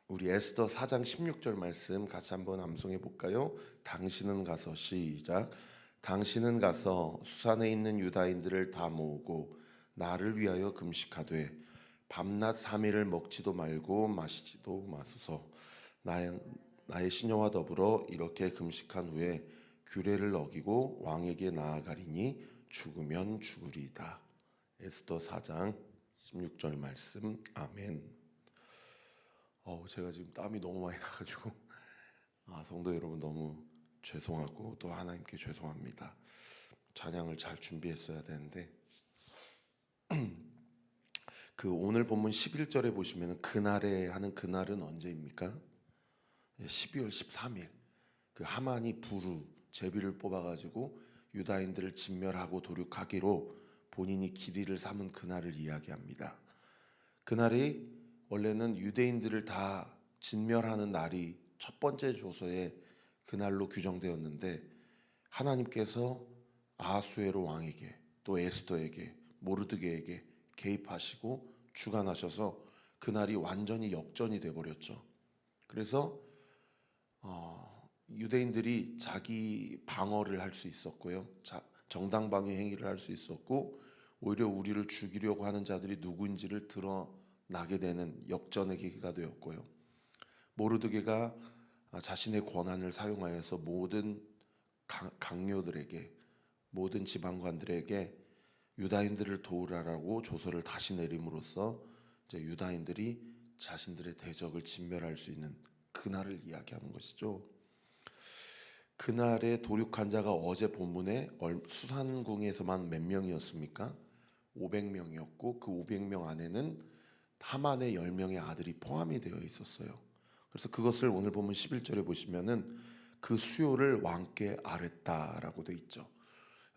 우리 에스더 4장 16절 말씀 같이 한번 암송해 볼까요? 당신은 가서 시작. 당신은 가서 수산에 있는 유다인들을 다 모으고 나를 위하여 금식하되 밤낮 3일을 먹지도 말고 마시지도 마소서. 나의 시녀와 더불어 이렇게 금식한 후에 규례를 어기고 왕에게 나아가리니 죽으면 죽으리이다. 에스더 4장 16절 말씀. 아멘. 제가 지금 땀이 너무 많이 나가지고 성도 여러분 너무 죄송하고 또 하나님께 죄송합니다. 찬양을 잘 준비했어야 되는데 그 오늘 본문 11절에 보시면 그날에 하는 그날은 언제입니까? 12월 13일 그 하만이 부르 제비를 뽑아가지고 유다인들을 진멸하고 도륙하기로 본인이 길이를 삼은 그날을 이야기합니다. 그날이 원래는 유대인들을 다 진멸하는 날이 첫 번째 조서에 그날로 규정되었는데 하나님께서 아하수에로 왕에게 또 에스더에게 모르드게에게 개입하시고 주관하셔서 그날이 완전히 역전이 돼버렸죠. 그래서 유대인들이 자기 방어를 할 수 있었고요, 정당방위 행위를 할 수 있었고 오히려 우리를 죽이려고 하는 자들이 누구인지를 드러나게 되는 역전의 계기가 되었고요. 모르드게가 자신의 권한을 사용하여서 모든 강요들에게 모든 지방관들에게 유다인들을 도우라라고 조서를 다시 내림으로써 이제 유다인들이 자신들의 대적을 진멸할 수 있는 그날을 이야기하는 것이죠. 그날의 도륙한 자가 어제 본문에 수산궁에서만 몇 명이었습니까? 500명이었고 그 500명 안에는 하만의 10명의 아들이 포함이 되어 있었어요. 그래서 그것을 오늘 본문 11절에 보시면은 그 수요를 왕께 아랬다라고 되어 있죠.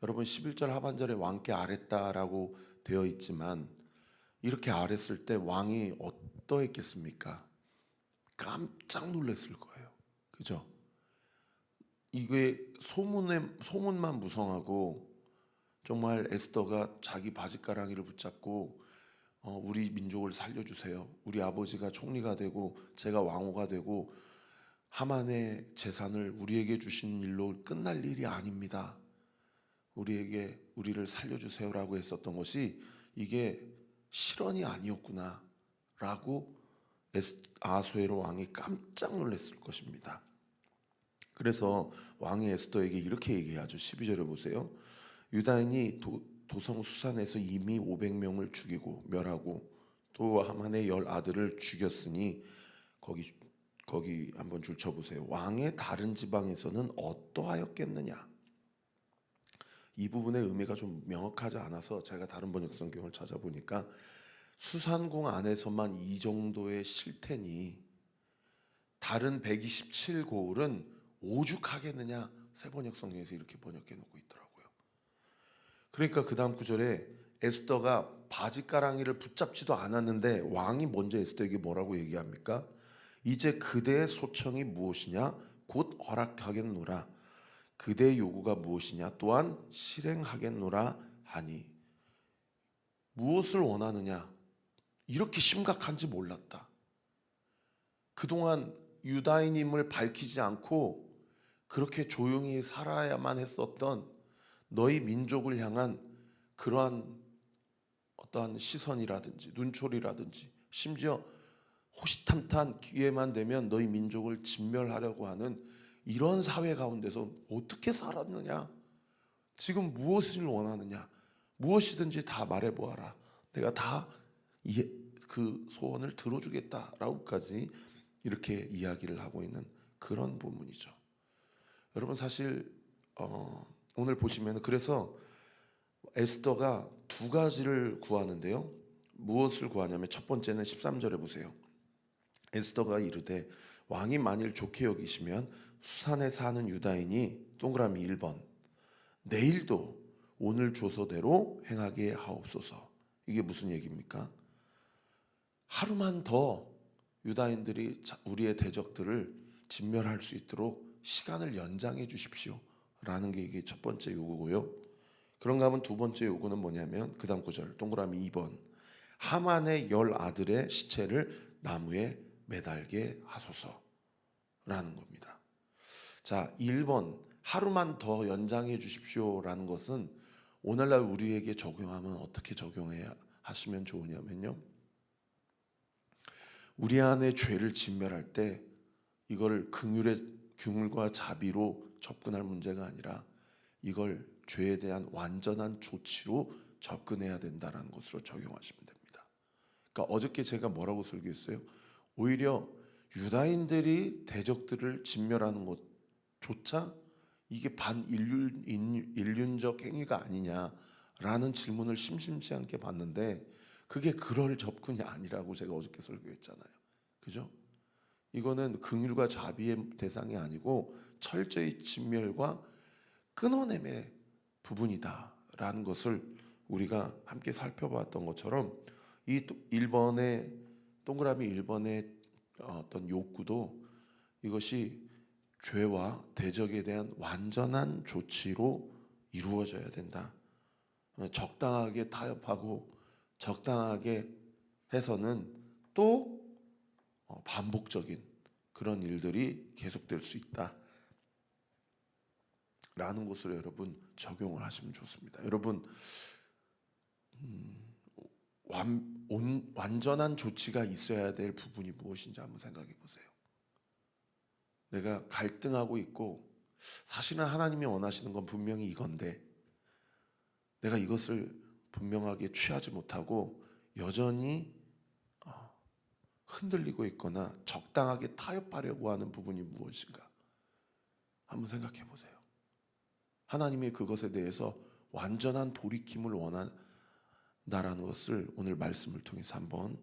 여러분 11절 하반절에 왕께 아랬다라고 되어 있지만 이렇게 아랬을 때 왕이 어떠했겠습니까? 깜짝 놀랐을 거예요. 그죠? 이게 소문만 무성하고 정말 에스더가 자기 바짓가랑이를 붙잡고 우리 민족을 살려주세요. 우리 아버지가 총리가 되고 제가 왕후가 되고 하만의 재산을 우리에게 주신 일로 끝날 일이 아닙니다. 우리를 살려주세요라고 했었던 것이 이게 실언이 아니었구나 라고 아하수에로 왕이 깜짝 놀랐을 것입니다. 그래서 왕이 에스더에게 이렇게 얘기하죠. 12절에 보세요. 유다인이 도성 수산에서 이미 500명을 죽이고 멸하고 또 하만의 10 아들을 죽였으니 거기 한번 줄 쳐보세요. 왕의 다른 지방에서는 어떠하였겠느냐. 이 부분의 의미가 좀 명확하지 않아서 제가 다른 번역 성경을 찾아보니까 수산궁 안에서만 이 정도의 실태니 다른 127고을은 오죽하겠느냐. 새 번역 성경에서 이렇게 번역해 놓고 있더라고요. 그러니까 그 다음 구절에 에스더가 바짓가랑이를 붙잡지도 않았는데 왕이 먼저 에스더에게 뭐라고 얘기합니까? 이제 그대의 소청이 무엇이냐? 곧 허락하겠노라. 그대의 요구가 무엇이냐? 또한 실행하겠노라 하니. 무엇을 원하느냐? 이렇게 심각한지 몰랐다. 그동안 유다인임을 밝히지 않고 그렇게 조용히 살아야만 했었던 너희 민족을 향한 그러한 어떠한 시선이라든지 눈초리라든지 심지어 호시탐탐 기회만 되면 너희 민족을 진멸하려고 하는 이런 사회 가운데서 어떻게 살았느냐? 지금 무엇을 원하느냐? 무엇이든지 다 말해보아라. 내가 다 그 소원을 들어주겠다라고까지 이렇게 이야기를 하고 있는 그런 본문이죠. 여러분 사실 오늘 보시면 그래서 에스더가 두 가지를 구하는데요. 무엇을 구하냐면 첫 번째는 13절에 보세요. 에스더가 이르되 왕이 만일 좋게 여기시면 수산에 사는 유다인이 동그라미 1번 내일도 오늘 조서대로 행하게 하옵소서. 이게 무슨 얘기입니까? 하루만 더 유다인들이 우리의 대적들을 진멸할 수 있도록 시간을 연장해 주십시오 라는 게 이게 첫 번째 요구고요. 그런가 하면 두 번째 요구는 뭐냐면 그 다음 구절 동그라미 2번 하만의 10 아들의 시체를 나무에 매달게 하소서라는 겁니다. 자, 1번 하루만 더 연장해 주십시오라는 것은 오늘날 우리에게 적용하면 어떻게 적용해야 하시면 좋으냐면요, 우리 안에 죄를 진멸할 때 이걸 긍휼과 자비로 접근할 문제가 아니라 이걸 죄에 대한 완전한 조치로 접근해야 된다는 것으로 적용하시면 됩니다. 그러니까 어저께 제가 뭐라고 설교했어요? 오히려 유다인들이 대적들을 진멸하는 것조차 이게 반인륜적 행위가 아니냐라는 질문을 심심치 않게 받는데, 그게 그럴 접근이 아니라고 제가 어저께 설교했잖아요. 그죠? 이거는 긍휼과 자비의 대상이 아니고 철저히 진멸과 끊어냄의 부분이다라는 것을 우리가 함께 살펴봤던 것처럼, 이 1번의 동그라미 1번의 어떤 욕구도 이것이 죄와 대적에 대한 완전한 조치로 이루어져야 된다. 적당하게 타협하고 적당하게 해서는 또 반복적인 그런 일들이 계속될 수 있다 라는 것으로 여러분 적용을 하시면 좋습니다. 여러분, 완전한 조치가 있어야 될 부분이 무엇인지 한번 생각해 보세요. 내가 갈등하고 있고 사실은 하나님이 원하시는 건 분명히 이건데 내가 이것을 분명하게 취하지 못하고 여전히 흔들리고 있거나 적당하게 타협하려고 하는 부분이 무엇인가 한번 생각해 보세요. 하나님이 그것에 대해서 완전한 돌이킴을 원한다라는 것을 오늘 말씀을 통해서 한번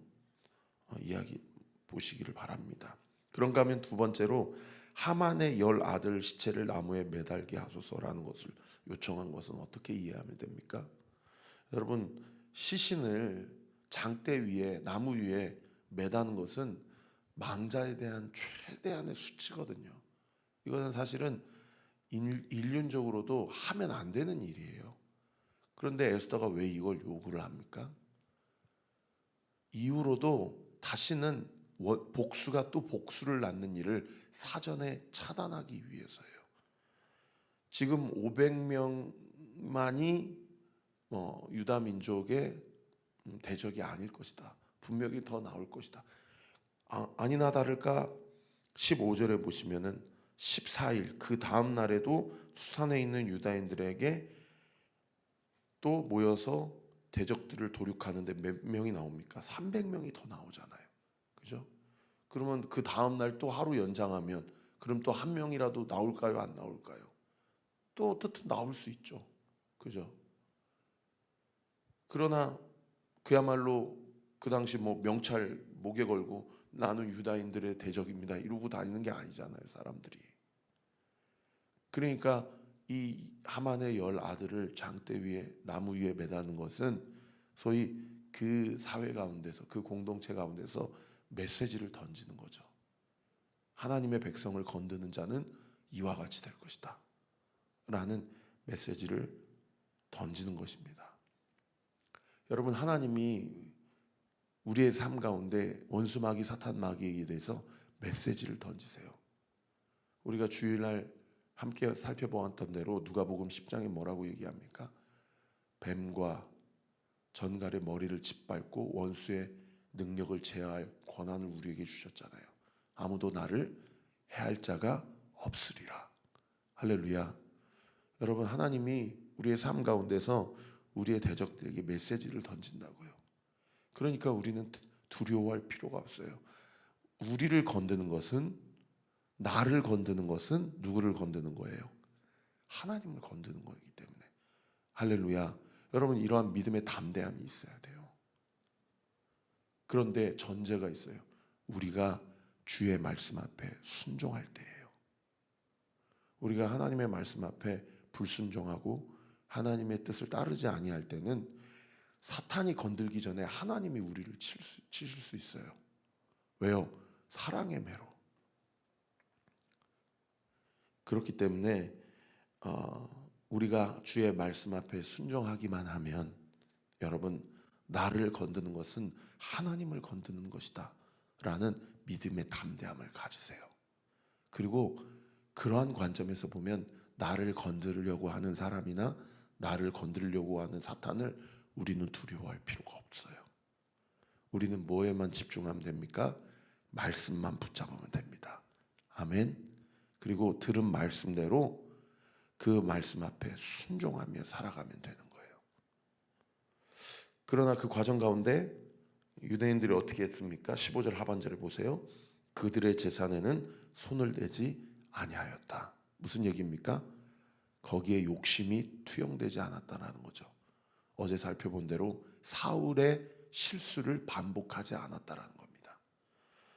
이야기 보시기를 바랍니다. 그런가 하면 두 번째로 하만의 10 아들 시체를 나무에 매달게 하소서라는 것을 요청한 것은 어떻게 이해하면 됩니까? 여러분, 시신을 장대 위에, 나무 위에 매다는 것은 망자에 대한 최대한의 수치거든요. 이것은 사실은 인륜적으로도 하면 안 되는 일이에요. 그런데 에스더가 왜 이걸 요구를 합니까? 이후로도 다시는 복수가 또 복수를 낳는 일을 사전에 차단하기 위해서예요. 지금 500명만이 유다 민족의 대적이 아닐 것이다. 분명히 더 나올 것이다. 아니나 다를까 15절에 보시면은 14일 그 다음 날에도 수산에 있는 유다인들에게 또 모여서 대적들을 도륙하는데 몇 명이 나옵니까? 300명이 더 나오잖아요. 그죠? 그러면 그 다음 날 또 하루 연장하면 그럼 또 한 명이라도 나올까요? 안 나올까요? 또 어떻든 나올 수 있죠. 그죠? 그러나 그야말로 그 당시 뭐 명찰 목에 걸고 나는 유다인들의 대적입니다 이러고 다니는 게 아니잖아요, 사람들이. 그러니까 이 하만의 10 아들을 장대 위에, 나무 위에 매다는 것은 소위 그 사회 가운데서, 그 공동체 가운데서 메시지를 던지는 거죠. 하나님의 백성을 건드는 자는 이와 같이 될 것이다 라는 메시지를 던지는 것입니다. 여러분, 하나님이 우리의 삶 가운데 원수 마귀, 사탄 마귀에 대해서 메시지를 던지세요. 우리가 주일날 함께 살펴보았던 대로 누가복음 10장에 뭐라고 얘기합니까? 뱀과 전갈의 머리를 짓밟고 원수의 능력을 제어할 권한을 우리에게 주셨잖아요. 아무도 나를 해할 자가 없으리라. 할렐루야. 여러분, 하나님이 우리의 삶 가운데서 우리의 대적들에게 메시지를 던진다고요. 그러니까 우리는 두려워할 필요가 없어요. 우리를 건드는 것은, 나를 건드는 것은 누구를 건드는 거예요? 하나님을 건드는 거이기 때문에. 할렐루야. 여러분, 이러한 믿음의 담대함이 있어야 돼요. 그런데 전제가 있어요. 우리가 주의 말씀 앞에 순종할 때예요. 우리가 하나님의 말씀 앞에 불순종하고 하나님의 뜻을 따르지 아니할 때는 사탄이 건들기 전에 하나님이 우리를 치실 수 있어요. 왜요? 사랑의 매로. 그렇기 때문에 우리가 주의 말씀 앞에 순종하기만 하면, 여러분, 나를 건드는 것은 하나님을 건드는 것이다 라는 믿음의 담대함을 가지세요. 그리고 그러한 관점에서 보면 나를 건드리려고 하는 사람이나 나를 건드리려고 하는 사탄을 우리는 두려워할 필요가 없어요. 우리는 뭐에만 집중하면 됩니까? 말씀만 붙잡으면 됩니다. 아멘. 그리고 들은 말씀대로 그 말씀 앞에 순종하며 살아가면 되는 거예요. 그러나 그 과정 가운데 유대인들이 어떻게 했습니까? 15절 하반절에 보세요. 그들의 제산에는 손을 대지 아니하였다. 무슨 얘기입니까? 거기에 욕심이 투영되지 않았다는 거죠. 어제 살펴본 대로 사울의 실수를 반복하지 않았다는 겁니다.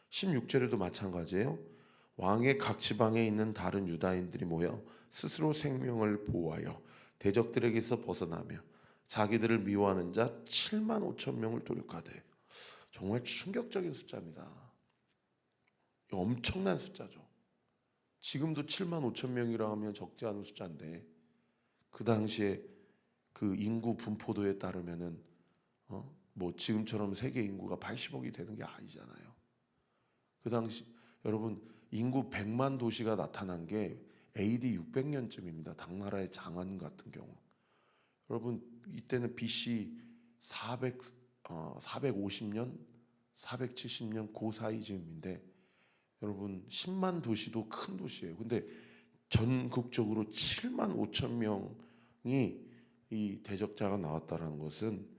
16절에도 마찬가지예요. 왕의 각 지방에 있는 다른 유다인들이 모여 스스로 생명을 보호하여 대적들에게서 벗어나며 자기들을 미워하는 자 7만 5천 명을 도륙하되. 정말 충격적인 숫자입니다. 엄청난 숫자죠. 지금도 7만 5천 명이라 하면 적지 않은 숫자인데 그 당시에 그 인구 분포도에 따르면은 뭐 지금처럼 세계 인구가 80억이 되는 게 아니잖아요. 그 당시 여러분 인구 100만 도시가 나타난 게 AD 600년쯤입니다. 당나라의 장안 같은 경우. 여러분 이때는 BC 450년, 470년 그 사이 즈음인데 여러분 10만 도시도 큰 도시예요. 근데 전국적으로 7만 5천 명이 이 대적자가 나왔다는 것은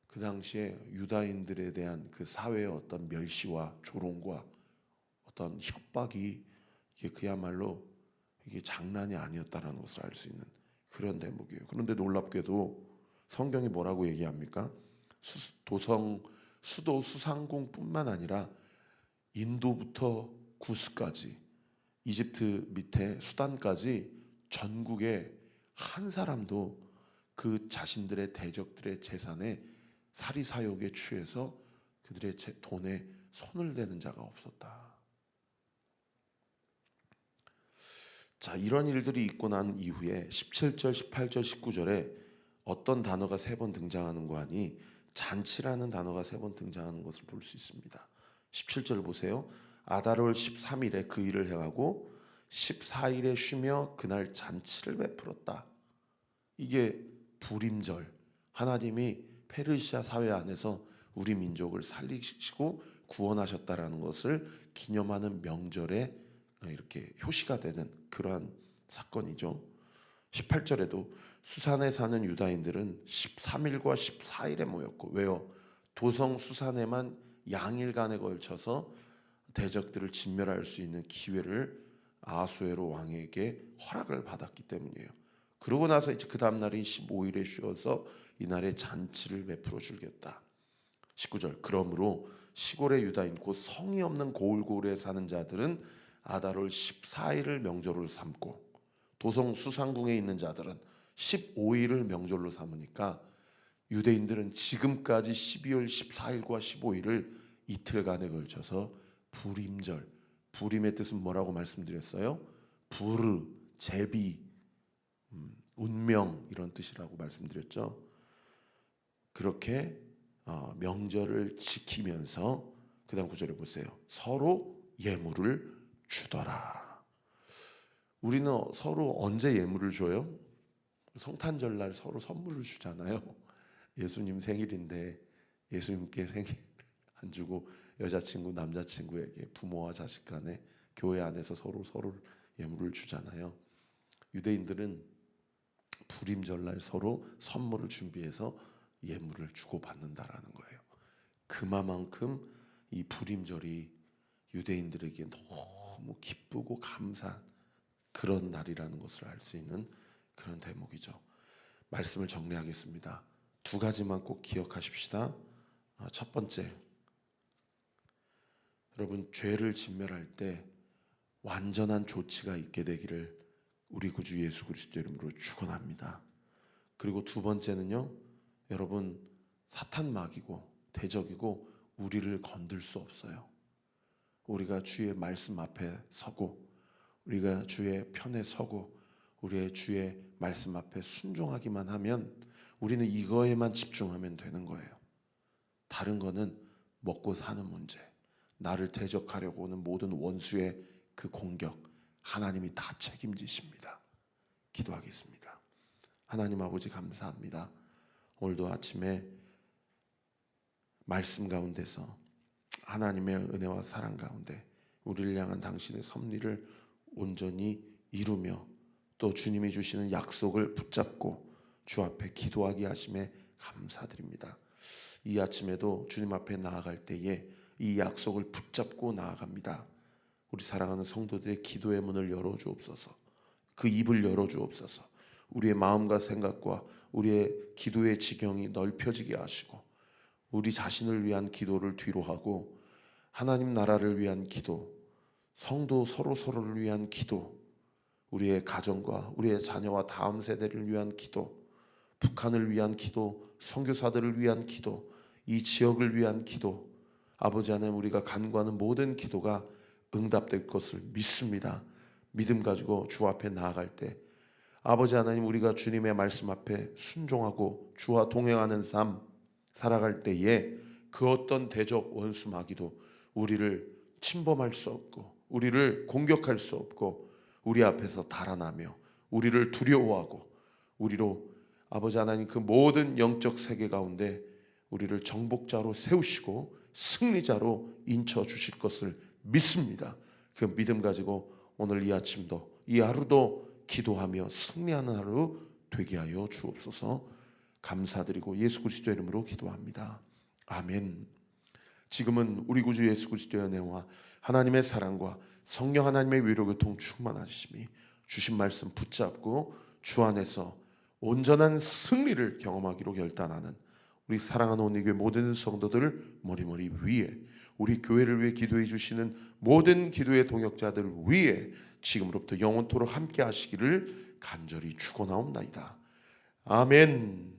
그 당시에 유다인들에 대한 그 사회의 어떤 멸시와 조롱과 어떤 협박이 이게 그야말로 이게 장난이 아니었다는 것을 알 수 있는 그런 대목이에요. 그런데 놀랍게도 성경이 뭐라고 얘기합니까? 수도 수상궁뿐만 아니라 인도부터 구스까지 이집트 밑에 수단까지 전국에 한 사람도 그 자신들의 대적들의 재산에 사리사욕에 취해서 그들의 돈에 손을 대는 자가 없었다. 자, 이런 일들이 있고 난 이후에 17절, 18절, 19절에 어떤 단어가 3번 등장하는 거 아니 잔치라는 단어가 3번 등장하는 것을 볼 수 있습니다. 17절 보세요. 아달월 13일에 그 일을 행하고 14일에 쉬며 그날 잔치를 베풀었다. 이게 부림절, 하나님이 페르시아 사회 안에서 우리 민족을 살리시고 구원하셨다라는 것을 기념하는 명절에 이렇게 효시가 되는 그러한 사건이죠. 18절에도 수산에 사는 유다인들은 13일과 14일에 모였고, 왜요? 도성 수산에만 양일간에 걸쳐서 대적들을 진멸할 수 있는 기회를 아수에로 왕에게 허락을 받았기 때문이에요. 그러고 나서 이제 그 다음 날인 15일에 쉬어서 이날에 잔치를 베풀어 주겠다. 19절 그러므로 시골의 유다인 곧 성이 없는 고을고을에 사는 자들은 아달월 14일을 명절로 삼고 도성 수상궁에 있는 자들은 15일을 명절로 삼으니까 유대인들은 지금까지 12월 14일과 15일을 이틀간에 걸쳐서 부림절, 부림의 뜻은 뭐라고 말씀드렸어요? 부르, 제비, 운명 이런 뜻이라고 말씀드렸죠. 그렇게 명절을 지키면서 그 다음 구절에 보세요. 서로 예물을 주더라. 우리는 서로 언제 예물을 줘요? 성탄절날 서로 선물을 주잖아요. 예수님 생일인데 예수님께 생일 안 주고 여자친구 남자친구에게 부모와 자식 간에 교회 안에서 서로 예물을 주잖아요. 유대인들은 불임절날 서로 선물을 준비해서 예물을 주고받는다라는 거예요. 그만큼 이 불임절이 유대인들에게 너무 기쁘고 감사한 그런 날이라는 것을 알 수 있는 그런 대목이죠. 말씀을 정리하겠습니다. 2가지만 꼭 기억하십시다. 첫 번째, 여러분 죄를 진멸할 때 완전한 조치가 있게 되기를 우리 구주 예수 그리스도 이름으로 축원합니다. 그리고 2번째는요, 여러분 사탄 마귀고 대적이고 우리를 건들 수 없어요. 우리가 주의 말씀 앞에 서고 우리가 주의 편에 서고 우리의 주의 말씀 앞에 순종하기만 하면 우리는 이거에만 집중하면 되는 거예요. 다른 거는 먹고 사는 문제, 나를 대적하려고 오는 모든 원수의 그 공격 하나님이 다 책임지십니다. 기도하겠습니다. 하나님 아버지 감사합니다. 오늘도 아침에 말씀 가운데서 하나님의 은혜와 사랑 가운데 우리를 향한 당신의 섭리를 온전히 이루며 또 주님이 주시는 약속을 붙잡고 주 앞에 기도하게 하심에 감사드립니다. 이 아침에도 주님 앞에 나아갈 때에 이 약속을 붙잡고 나아갑니다. 우리 사랑하는 성도들의 기도의 문을 열어주옵소서. 그 입을 열어주옵소서. 우리의 마음과 생각과 우리의 기도의 지경이 넓혀지게 하시고 우리 자신을 위한 기도를 뒤로 하고 하나님 나라를 위한 기도, 성도 서로를 위한 기도, 우리의 가정과 우리의 자녀와 다음 세대를 위한 기도, 북한을 위한 기도, 선교사들을 위한 기도, 이 지역을 위한 기도, 아버지 하나님 우리가 간구하는 모든 기도가 응답될 것을 믿습니다. 믿음 가지고 주 앞에 나아갈 때 아버지 하나님 우리가 주님의 말씀 앞에 순종하고 주와 동행하는 삶 살아갈 때에 그 어떤 대적 원수 마귀도 우리를 침범할 수 없고 우리를 공격할 수 없고 우리 앞에서 달아나며 우리를 두려워하고 우리로 아버지 하나님 그 모든 영적 세계 가운데 우리를 정복자로 세우시고 승리자로 인쳐 주실 것을 믿습니다. 그 믿음 가지고 오늘 이 아침도 이 하루도 기도하며 승리하는 하루 되게 하여 주옵소서. 감사드리고 예수 그리스도의 이름으로 기도합니다. 아멘. 지금은 우리 구주 예수 그리스도의 은혜와 하나님의 사랑과 성령 하나님의 위로교통 충만하심이 주신 말씀 붙잡고 주 안에서 온전한 승리를 경험하기로 결단하는 우리 사랑하는 온리교회 모든 성도들 머리머리 위에 우리 교회를 위해 기도해 주시는 모든 기도의 동역자들 위에 지금으로부터 영원토록 함께 하시기를 간절히 축원하옵나이다. 아멘.